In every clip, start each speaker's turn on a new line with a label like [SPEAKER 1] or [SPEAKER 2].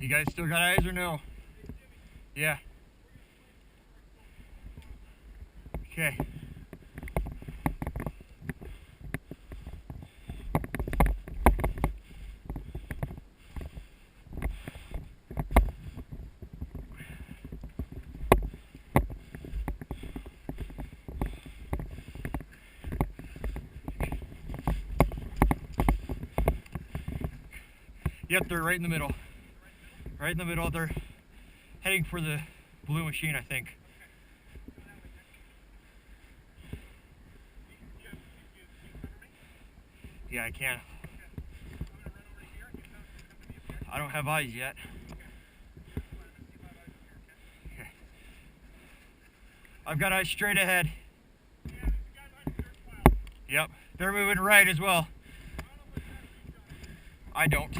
[SPEAKER 1] You guys still got eyes or no? Yeah. Okay. Yep, they're right in the middle. Right in the middle. They're heading for the blue machine, I think. Yeah, I can. I don't have eyes yet. Okay. I've got eyes straight ahead. Yep, they're moving right as well. I don't.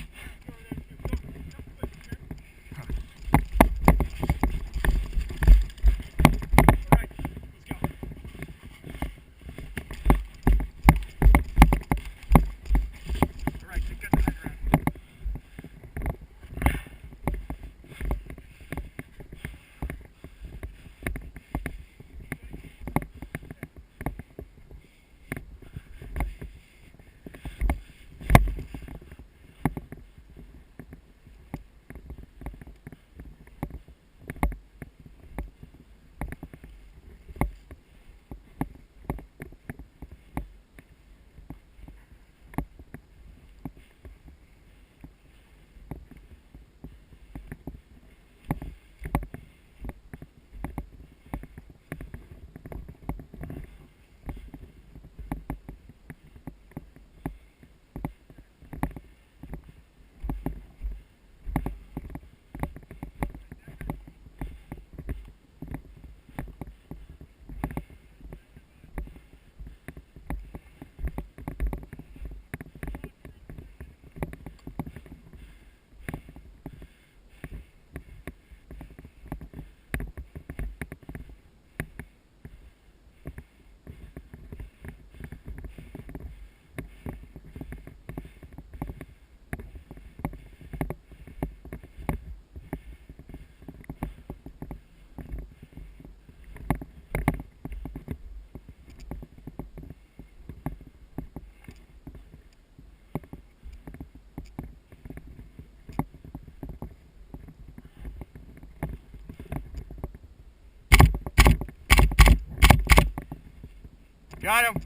[SPEAKER 1] Got him.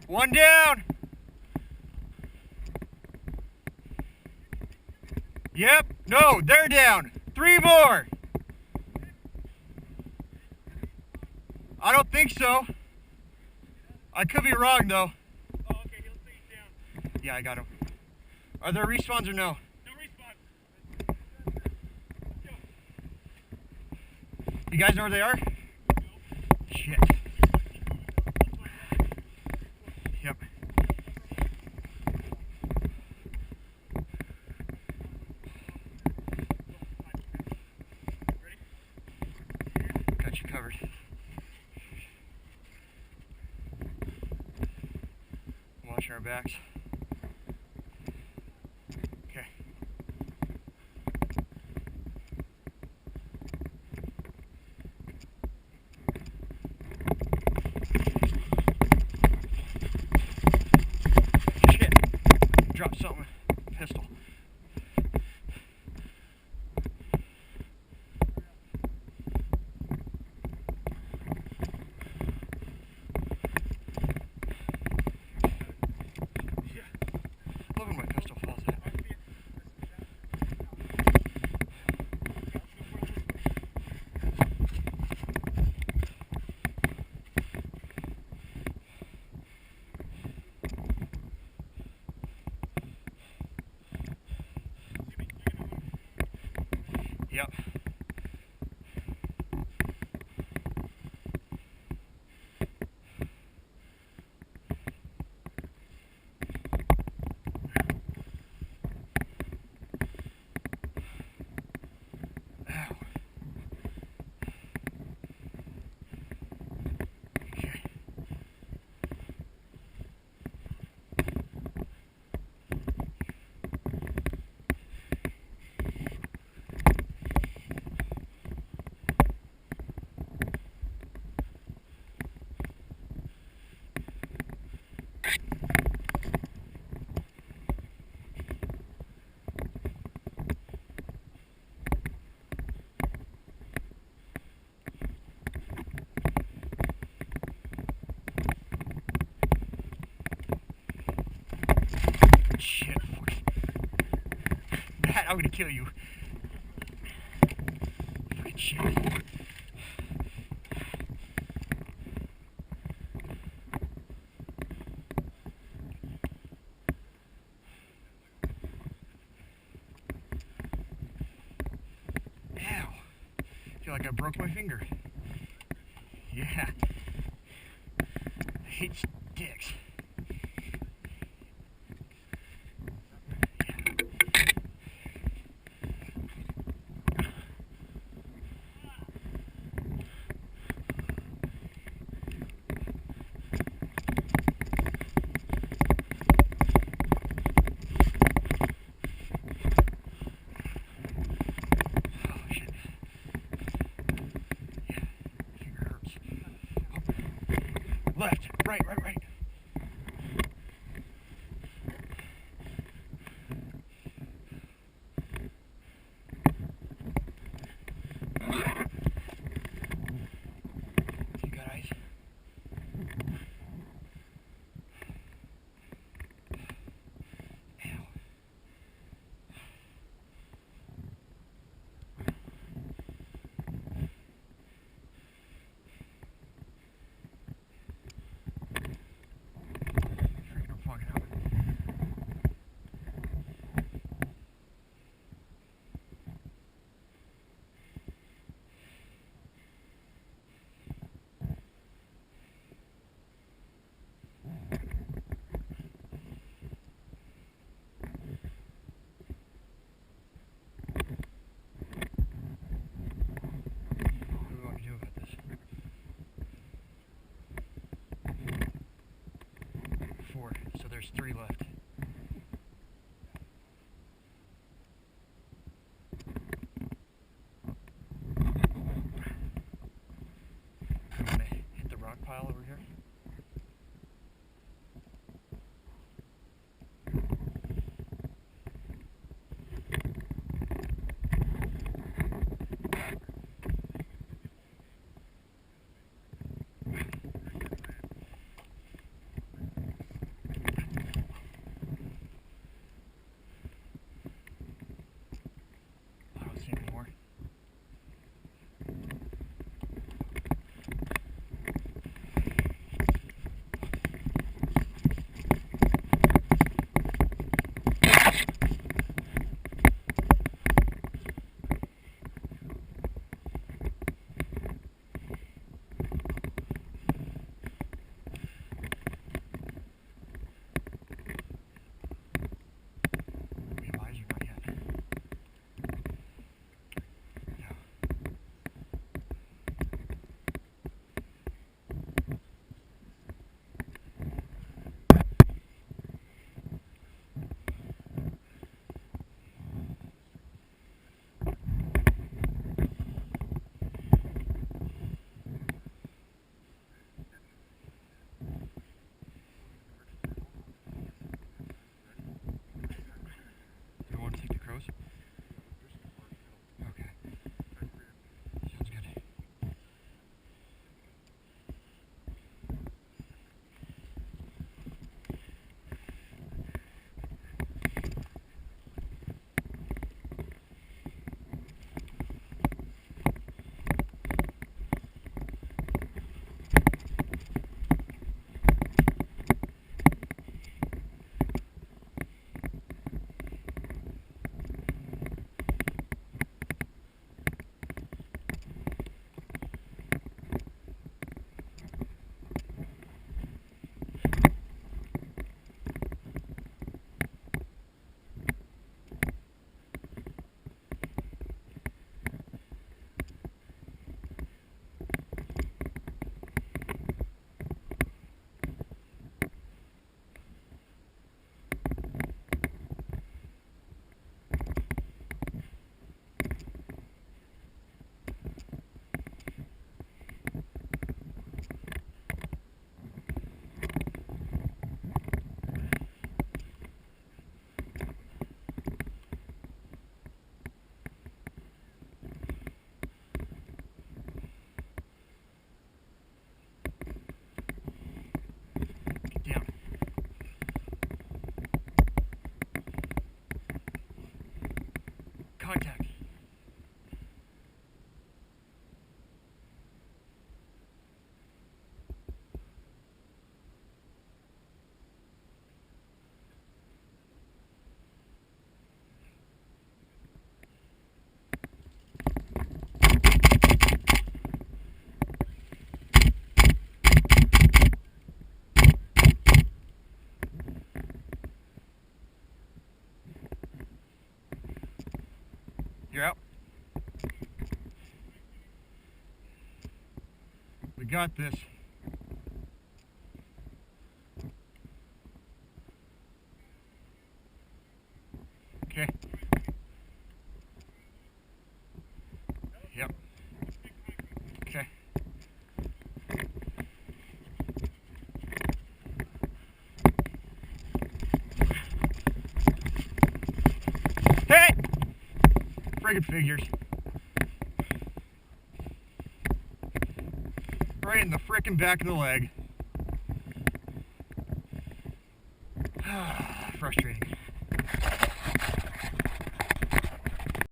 [SPEAKER 1] One down. Yep. No, they're down. 3 more. I don't think so. I could be wrong though.
[SPEAKER 2] Oh, okay. He'll say he's down.
[SPEAKER 1] Yeah, I got him. Are there respawns or no?
[SPEAKER 2] No respawn.
[SPEAKER 1] You guys know where they are? Shit. Yep. Got you covered. Watching our backs. Okay. Shit. Dropped something. Pistol. kill you. Fucking shit. Ow. I feel like I broke my finger. Yeah. I hate sticks. Left, right. You got ice? Ow. Freaking I'm fucking up. got this. Okay. Yep. Okay. Hey! Friggin' figures. Right in the frickin' back of the leg. Frustrating.